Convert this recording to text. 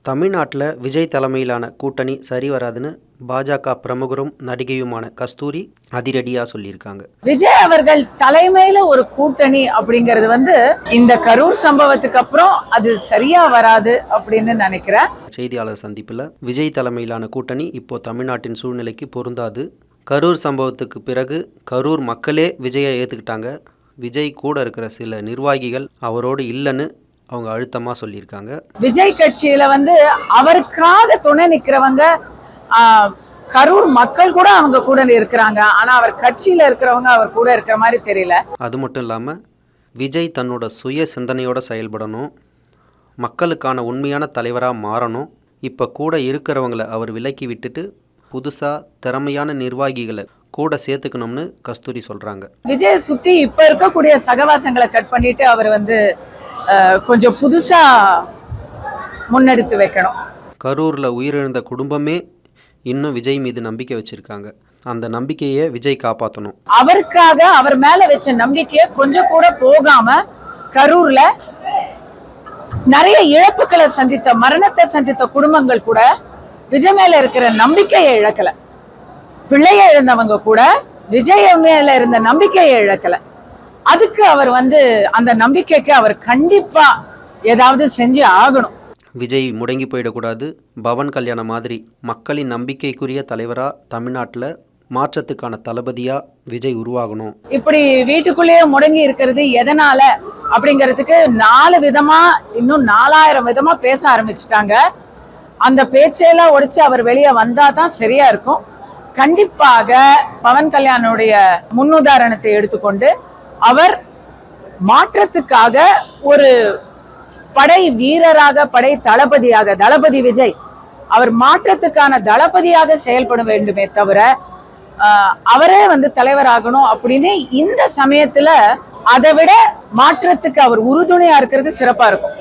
தமிழ்நாட்டில் விஜய் தலைமையிலான கூட்டணி சரி வராதுன்னு பாஜக பிரமுகரும் நடிகையுமான கஸ்தூரி அதிரடியாக சொல்லியிருக்காங்க. விஜய் அவர்கள் தலைமையில ஒரு கூட்டணி அப்படிங்கிறது இந்த கரூர் சம்பவத்துக்கு அப்புறம் அது சரியா வராது அப்படின்னு நினைக்கிறேன். செய்தியாளர் சந்திப்பில் விஜய் தலைமையிலான கூட்டணி இப்போ தமிழ்நாட்டின் சூழ்நிலைக்கு பொருந்தாது. கரூர் சம்பவத்துக்கு பிறகு கரூர் மக்களே விஜயை ஏற்றுக்கிட்டாங்க. விஜய் கூட இருக்கிற சில நிர்வாகிகள் அவரோடு இல்லைன்னு அவங்க அழுத்தமா சொல்லியிருக்காங்க. விஜய் கட்சியில அவருக்காக துணை நிக்கிறவங்க கரூர் மக்கள் கூட அவங்க கூட இருக்கிறாங்க. ஆனா அவர் கட்சியில இருக்கிறவங்க அவர் கூட இருக்கிற மாதிரி தெரியல. அது மட்டும் இல்லாம விஜய் தன்னோட சுய சிந்தனையோட செயல்படணும், மக்களுக்கான உண்மையான தலைவராக மாறணும். இப்போ கூட இருக்கிறவங்களை அவர் விலக்கி விட்டுட்டு புதுசாக திறமையான நிர்வாகிகளை கூட சேர்த்துக்கணும்னு கஸ்தூரி சொல்றாங்க. விஜய் சுத்தி இப்ப இருக்கக்கூடிய சகவாசங்களை கட் பண்ணிட்டு அவர் கொஞ்சம் புதுசா முன்னெடுத்து வைக்கணும். கரூரில் உயிரிழந்த குடும்பமே இன்னும் விஜய் மீது நம்பிக்கை வச்சிருக்காங்க. அந்த நம்பிக்கையை விஜய் காப்பாற்றணும். அவருக்காக அவர் மேல வச்ச நம்பிக்கையை கொஞ்சம் கூட போகாம கரூர்ல நிறைய இழப்புகளை சந்தித்த, மரணத்தை சந்தித்த குடும்பங்கள் கூட விஜய் மேல இருக்கிற நம்பிக்கையை இழக்கல. பிள்ளைய இழந்தவங்க கூட விஜய் மேல இருந்த நம்பிக்கையை இழக்கல. அதுக்கு அவர் அந்த நம்பிக்கைக்கு அவர் கண்டிப்பா ஏதாவது செஞ்சு ஆகணும். விஜய் முடங்கி போயிடக்கூடாது. பவன் கல்யாணம் மாதிரி மக்களின் நம்பிக்கைக்குரிய தலைவரா தமிழ்நாட்டில் மாற்றத்துக்கான தளபதியா விஜய் உருவாகணும். இப்படி வீட்டுக்குள்ளேயே முடங்கி இருக்கிறது எதனால அப்படிங்கிறதுக்கு 4 விதமா இன்னும் 4000 விதமா பேச ஆரம்பிச்சுட்டாங்க. அந்த பேச்சையெல்லாம் உடைச்சு அவர் வெளியே வந்தாதான் சரியா இருக்கும். கண்டிப்பாக பவன் கல்யாணுடைய முன்னுதாரணத்தை எடுத்துக்கொண்டு அவர் மாற்றத்துக்காக ஒரு படை வீரராக, படை தளபதியாக, தளபதி விஜய் அவர் மாற்றத்துக்கான தளபதியாக செயல்பட வேண்டுமே தவிர அவரே தலைவராகணும் அப்படின்னு இந்த சமயத்துல அதை விட மாற்றத்துக்கு அவர் உறுதுணையா இருக்கிறது சிறப்பா இருக்கும்.